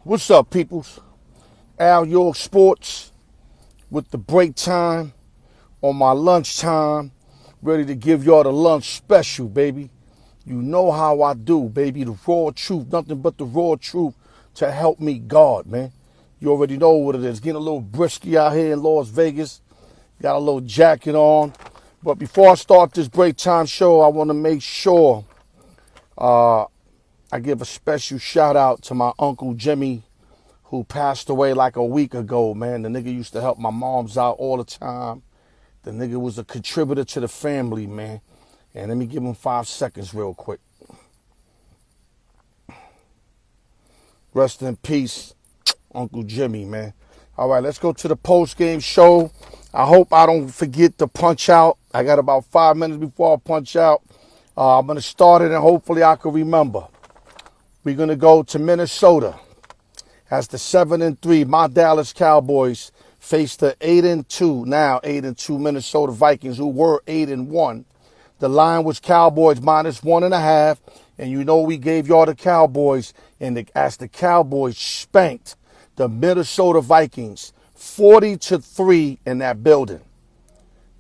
What's up, peoples? Alyork Sports with the break time on my lunch time, ready to give y'all the lunch special, baby. You know how I do, baby. The raw truth, nothing but the raw truth to help me God, man. You already know what it is. Getting a little brisky out here in Las Vegas. Got a little jacket on. But before I start this break time show, I want to make sure I give a special shout out to my Uncle Jimmy, who passed away like a week ago, man. The nigga used to help my moms out all the time. The nigga was a contributor to the family, man. And let me give him 5 seconds real quick. Rest in peace, Uncle Jimmy, man. All right, let's go to the post-game show. I hope I don't forget to punch out. I got about 5 minutes before I punch out. I'm going to start it and hopefully I can remember. We're going to go to Minnesota. As the 7-3, my Dallas Cowboys face the 8-2, now 8-2 Minnesota Vikings, who were 8-1. The line was Cowboys -1.5, and you know we gave y'all the Cowboys, and as the Cowboys spanked the Minnesota Vikings 40-3 in that building.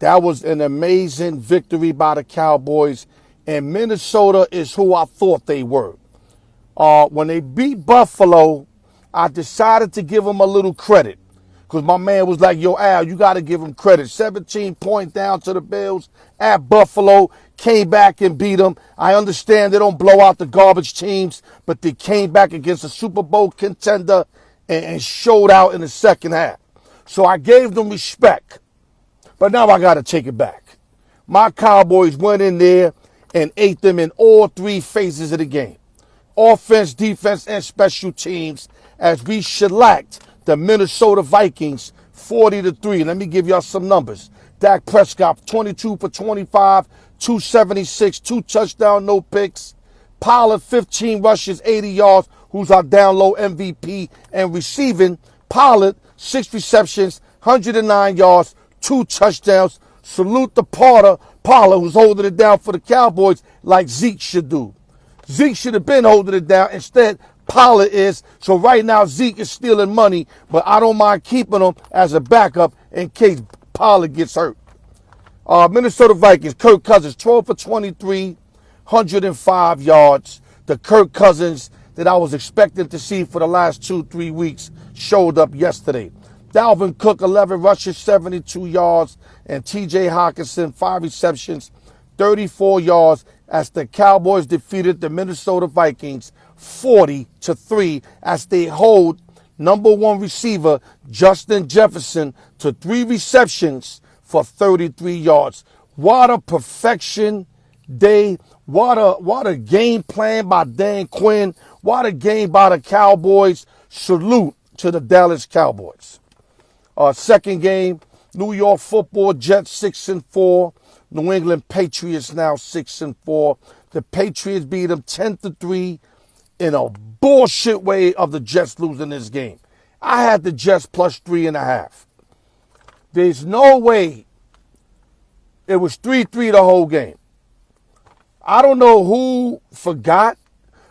That was an amazing victory by the Cowboys, and Minnesota is who I thought they were. When they beat Buffalo, I decided to give them a little credit because my man was like, yo, Al, you got to give them credit. 17 points down to the Bills at Buffalo, came back and beat them. I understand they don't blow out the garbage teams, but they came back against a Super Bowl contender and showed out in the second half. So I gave them respect, but now I got to take it back. My Cowboys went in there and ate them in all three phases of the game. Offense, defense, and special teams, as we shellacked the Minnesota Vikings 40-3. Let me give y'all some numbers. Dak Prescott, 22 for 25, 276, 2 touchdowns, no picks. Pollard, 15 rushes, 80 yards, who's our down low MVP. And receiving, Pollard, 6 receptions, 109 yards, 2 touchdowns. Salute to Pollard, who's holding it down for the Cowboys like Zeke should do. Zeke should have been holding it down. Instead, Pollard is. So right now, Zeke is stealing money, but I don't mind keeping him as a backup in case Pollard gets hurt. Minnesota Vikings, Kirk Cousins, 12 for 23, 105 yards. The Kirk Cousins that I was expecting to see for the last 2-3 weeks showed up yesterday. Dalvin Cook, 11 rushes, 72 yards. And TJ Hawkinson, 5 receptions, 34 yards, as the Cowboys defeated the Minnesota Vikings 40-3 as they hold number 1 receiver Justin Jefferson to 3 receptions for 33 yards. What a perfection day. What a game plan by Dan Quinn. What a game by the Cowboys. Salute to the Dallas Cowboys. Second game, New York Football Jets 6-4. New England Patriots now 6-4. The Patriots beat them 10-3 in a bullshit way of the Jets losing this game. I had the Jets plus 3.5. There's no way it was 3-3 the whole game. I don't know who forgot,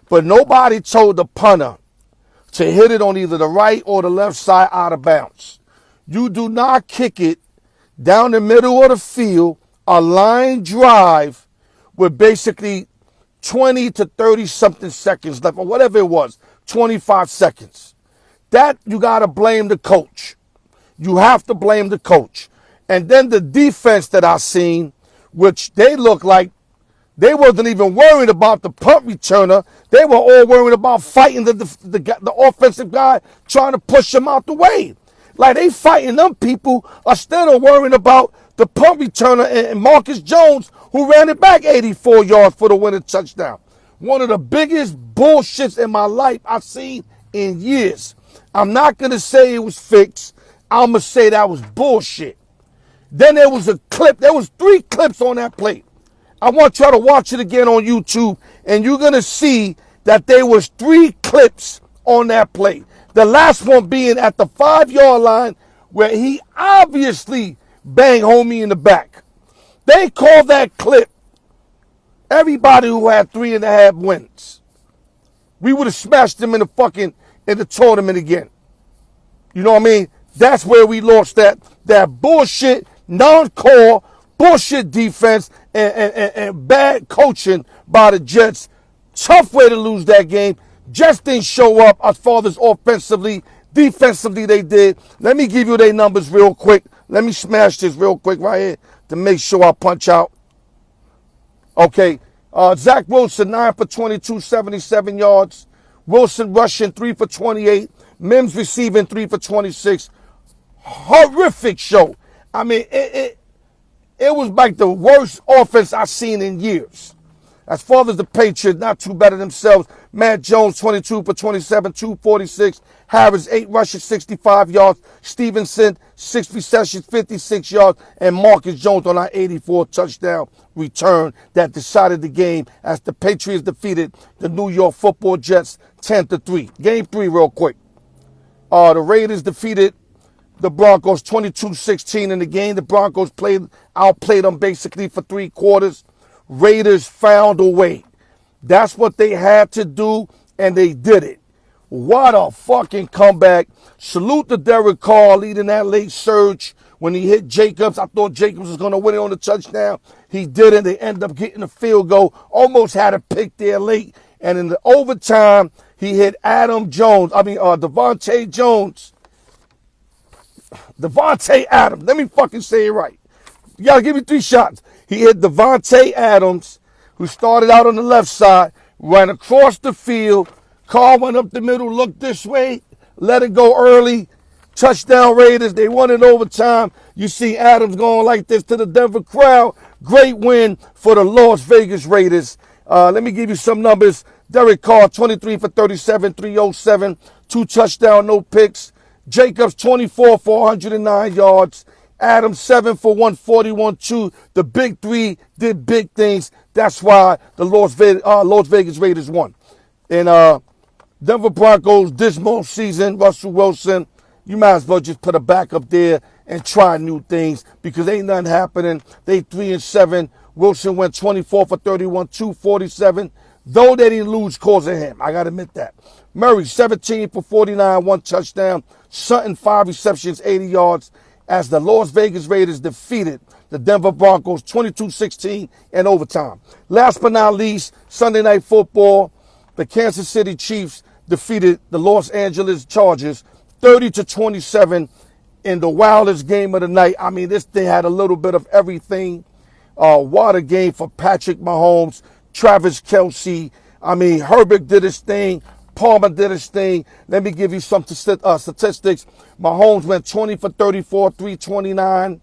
but nobody told the punter to hit it on either the right or the left side out of bounds. You do not kick it down the middle of the field, a line drive with basically 20 to 30 something seconds left, or whatever it was, 25 seconds. That you got to blame the coach. You have to blame the coach. And then the defense that I seen, which they look like they wasn't even worried about the punt returner. They were all worried about fighting the offensive guy, trying to push him out the way. Like they fighting them people instead of worrying about the punt returner and Marcus Jones, who ran it back 84 yards for the winning touchdown. One of the biggest bullshits in my life I've seen in years. I'm not going to say it was fixed. I'm going to say that was bullshit. Then there was a clip. There was 3 clips on that play. I want y'all to watch it again on YouTube, and you're going to see that there was 3 clips on that play. The last one being at the 5-yard line where he obviously banged homie in the back. They call that clip everybody who had 3.5 wins. we would have smashed them in the tournament again. You know what I mean? That's where we lost that bullshit, non-core, bullshit defense and bad coaching by the Jets. Tough way to lose that game. Jets didn't show up as far as offensively. Defensively, they did. Let me give you their numbers real quick. Let me smash this real quick right here to make sure I punch out. Okay. Zach Wilson, 9 for 22, 77 yards. Wilson rushing, 3 for 28. Mims receiving, 3 for 26. Horrific show. I mean, it was like the worst offense I've seen in years. As far as the Patriots, not too bad at themselves. Matt Jones, 22 for 27, 246. Harris, 8 rushes, 65 yards. Stevenson, 6 receptions, 56 yards. And Marcus Jones on our 84 touchdown return that decided the game as the Patriots defeated the New York Football Jets 10-3. Game 3 real quick. The Raiders defeated the Broncos 22-16 in the game. The Broncos outplayed them basically for 3 quarters. Raiders found a way. That's what they had to do, and they did it. What a fucking comeback. Salute to Derek Carr leading that late surge when he hit Jacobs. I thought Jacobs was going to win it on the touchdown. He didn't. They ended up getting a field goal. Almost had a pick there late. And in the overtime, he hit Devontae Jones. Devontae Adams. Let me fucking say it right. You got to give me 3 shots. He hit Devontae Adams, who started out on the left side, ran across the field. Carr went up the middle, looked this way, let it go early. Touchdown Raiders. They won in overtime. You see Adams going like this to the Denver crowd. Great win for the Las Vegas Raiders. Let me give you some numbers. Derek Carr, 23 for 37, 307, 2 touchdowns, no picks. Jacobs, 24 for 109 yards. Adams, 7 for 141, 2. The big 3 did big things. That's why the Las Vegas Raiders won. And Denver Broncos, dismal season. Russell Wilson, you might as well just put a backup there and try new things because ain't nothing happening. They 3-7. Wilson went 24 for 31, 247. Though they didn't lose cause of him. I got to admit that. Murray, 17 for 49, 1 touchdown. Sutton, 5 receptions, 80 yards. As the Las Vegas Raiders defeated the Denver Broncos 22-16 in overtime. Last but not least, Sunday Night Football, the Kansas City Chiefs defeated the Los Angeles Chargers 30-27 in the wildest game of the night. I mean, this thing had a little bit of everything. What a game for Patrick Mahomes, Travis Kelce. I mean, Herbert did his thing. Palmer did his thing. Let me give you some statistics. Mahomes went 20 for 34, 329,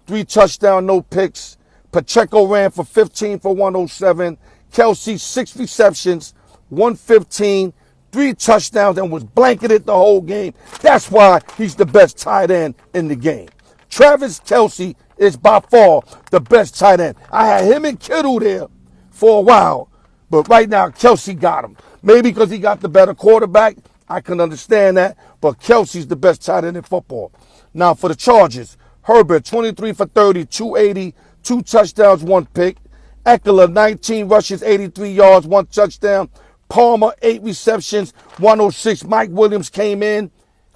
3 touchdowns, no picks. Pacheco ran for 15 for 107. Kelce, 6 receptions, 115, 3 touchdowns, and was blanketed the whole game. That's why he's the best tight end in the game. Travis Kelce is by far the best tight end. I had him and Kittle there for a while, but right now Kelce got him. Maybe because he got the better quarterback. I can understand that. But Kelce's the best tight end in football. Now for the Chargers, Herbert, 23 for 30, 280, 2 touchdowns, 1 pick. Eckler, 19 rushes, 83 yards, 1 touchdown. Palmer, 8 receptions, 106. Mike Williams came in,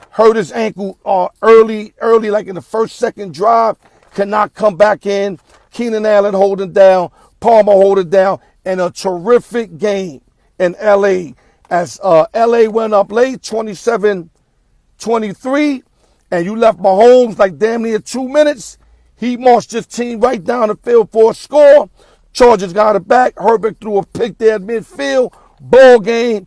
hurt his ankle early, like in the first, second drive. Cannot come back in. Keenan Allen holding down. Palmer holding down. And a terrific game in L.A. as L.A. went up late, 27-23, and you left Mahomes like damn near 2 minutes. He marched his team right down the field for a score. Chargers got it back. Herbert threw a pick there at midfield. Ball game.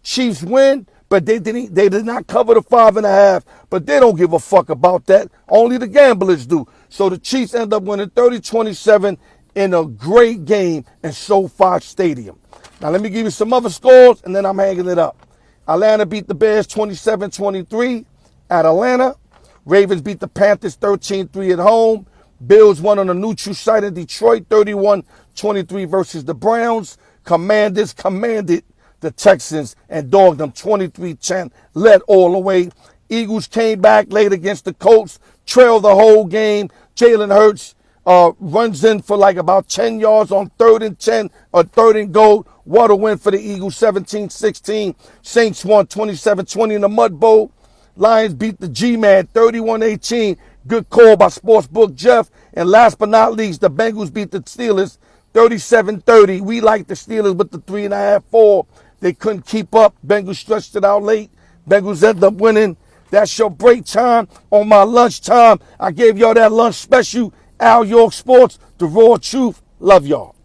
Chiefs win, but they did not cover the 5.5. But they don't give a fuck about that. Only the gamblers do. So the Chiefs end up winning 30-27 in a great game in SoFi Stadium. Now, let me give you some other scores, and then I'm hanging it up. Atlanta beat the Bears 27-23 at Atlanta. Ravens beat the Panthers 13-3 at home. Bills won on a neutral site in Detroit 31-23 versus the Browns. Commanders commanded the Texans and dogged them 23-10, led all the way. Eagles came back late against the Colts, trailed the whole game. Jalen Hurts runs in for like about 10 yards on 3rd and 10 or 3rd and goal. What a win for the Eagles, 17-16. Saints won 27-20 in the Mud Bowl. Lions beat the G-Man 31-18. Good call by Sportsbook Jeff. And last but not least, the Bengals beat the Steelers 37-30. We like the Steelers with the 3.5, 4. They couldn't keep up. Bengals stretched it out late. Bengals ended up winning. That's your break time. On my lunch time, I gave y'all that lunch special. Alyork Sports, the raw truth. Love y'all.